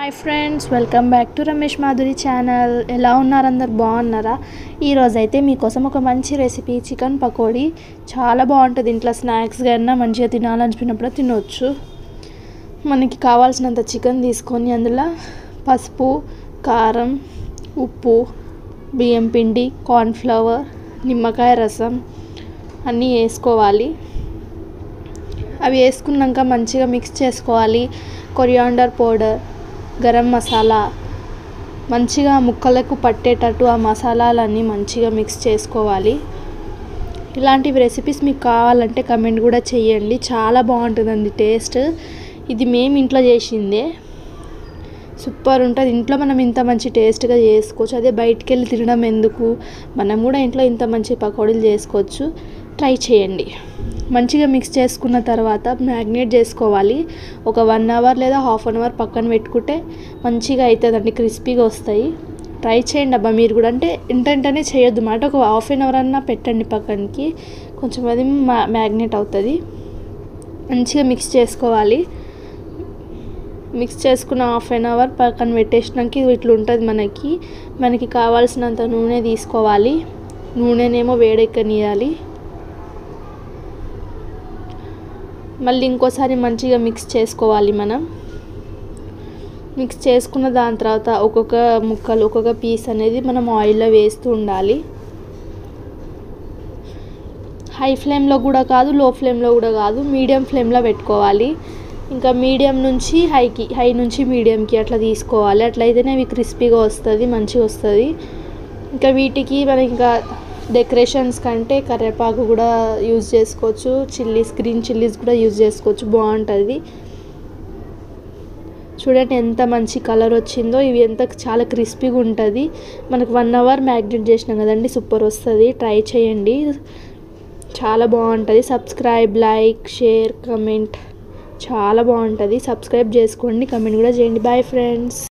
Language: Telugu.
Hi friends, welcome back to Ramesh Madhuri channel. ఎలా ఉన్నారు? అందరు బాగున్నారా? ఈరోజు అయితే మీకోసం ఒక మంచి రెసిపీ, చికెన్ పకోడీ. చాలా బాగుంటుంది. ఇంట్లో స్నాక్స్ కన్నా మంచిగా తినాలనిపినప్పుడు తినవచ్చు. మనకి కావాల్సినంత చికెన్ తీసుకొని అందులో పసుపు, కారం, ఉప్పు, బియ్యం పిండి, కార్న్ఫ్లవర్, నిమ్మకాయ రసం అన్నీ వేసుకోవాలి. అవి వేసుకున్నాక మంచిగా మిక్స్ చేసుకోవాలి. కొరియాండర్ పౌడర్, గరం మసాలా మంచిగా ముక్కలకు పట్టేటట్టు ఆ మసాలాలన్నీ మంచిగా మిక్స్ చేసుకోవాలి. ఇలాంటివి రెసిపీస్ మీకు కావాలంటే కమెంట్ కూడా చేయండి. చాలా బాగుంటుందండి టేస్ట్. ఇది మేము ఇంట్లో చేసిందే, సూపర్ ఉంటుంది. ఇంట్లో మనం ఇంత మంచి టేస్ట్గా చేసుకోవచ్చు. అదే బయటికి వెళ్ళి తినడం ఎందుకు, మనం కూడా ఇంట్లో ఇంత మంచి పకోడీలు చేసుకోవచ్చు. ట్రై చేయండి. మంచిగా మిక్స్ చేసుకున్న తర్వాత మ్యాగ్నేట్ చేసుకోవాలి. ఒక 1 అవర్ లేదా హాఫ్ అన్ అవర్ పక్కన పెట్టుకుంటే మంచిగా అవుతుందండి, క్రిస్పీగా వస్తాయి. ట్రై చేయండి అబ్బా మీరు కూడా. అంటే వెంటనే చేయొద్దు మాట, ఒక హాఫ్ అన్ అవర్ అన్నా పెట్టండి పక్కనకి, కొంచెం అది మ్యాగ్నేట్ అవుతుంది. మంచిగా మిక్స్ చేసుకోవాలి. మిక్స్ చేసుకున్న హాఫ్ అన్ అవర్ పక్కన పెట్టేసినాక ఇది ఇట్లా ఉంటుంది. మనకి కావాల్సినంత నూనె తీసుకోవాలి. నూనెనేమో వేడెక్కనియాలి. మళ్ళీ ఇంకోసారి మంచిగా మిక్స్ చేసుకోవాలి. మనం మిక్స్ చేసుకున్న దాని తర్వాత ఒక్కొక్క పీస్ అనేది మనం ఆయిల్లో వేస్తూ ఉండాలి. హై ఫ్లేమ్లో కూడా కాదు, లో ఫ్లేమ్లో కూడా కాదు, మీడియం ఫ్లేమ్లో పెట్టుకోవాలి. ఇంకా మీడియం నుంచి హై నుంచి మీడియంకి అట్లా తీసుకోవాలి. అట్లయితేనే అవి క్రిస్పీగా వస్తుంది, మంచిగా వస్తుంది. ఇంకా వీటికి మనం ఇంకా డెకరేషన్స్ కంటే కరివేపాకు కూడా యూజ్ చేసుకోవచ్చు. గ్రీన్ చిల్లీస్ కూడా యూజ్ చేసుకోవచ్చు, బాగుంటుంది. చూడండి ఎంత మంచి కలర్ వచ్చిందో. ఇవి చాలా క్రిస్పీగా ఉంటుంది. మనకు 1 అవర్ మ్యాగ్నేట్ చేసినాం కదండి, సూపర్ వస్తుంది. ట్రై చేయండి, చాలా బాగుంటుంది. సబ్స్క్రైబ్, లైక్, షేర్, కమెంట్ చాలా బాగుంటుంది. సబ్స్క్రైబ్ చేసుకోండి, కమెంట్ కూడా చేయండి. Bye friends.